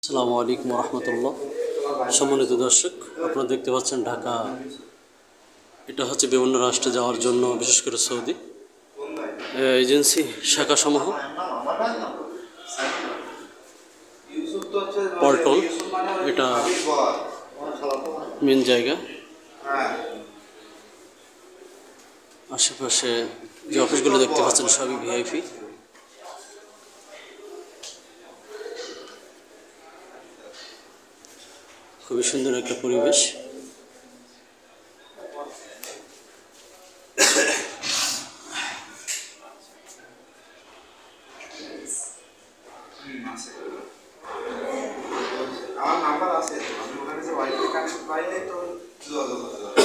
আসসালামু আলাইকুম রহমতুল্লাহ। সম্মানিত দর্শক, আপনারা দেখতে পাচ্ছেন ঢাকা, এটা হচ্ছে বিভিন্ন রাষ্ট্রে যাওয়ার জন্য, বিশেষ করে সৌদি এজেন্সি শাখাসমূহ পল্টন, এটা মেন জায়গা। আশেপাশে যে অফিসগুলো দেখতে পাচ্ছেন সবই ভিআইপি। খুবই সুন্দর একটা পরিবেশ। আমার নাম্বার আছে, আমি ওখানে যে ওয়াইফাই কানেক্ট পাইলে তো যোগাযোগ করতে পারবো।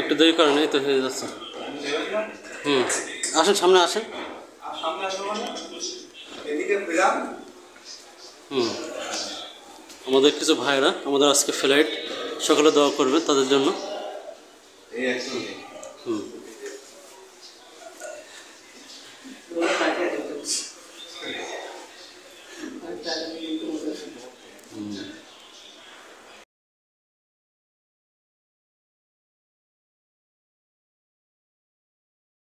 একটু দেরি করেন, এই তো হয়ে যাচ্ছে। আসেন, সামনে আসেন। আমাদের কিছু ভাইরা, আমাদের আজকে ফ্লাইট, সকলে দোয়া করবেন তাদের জন্য।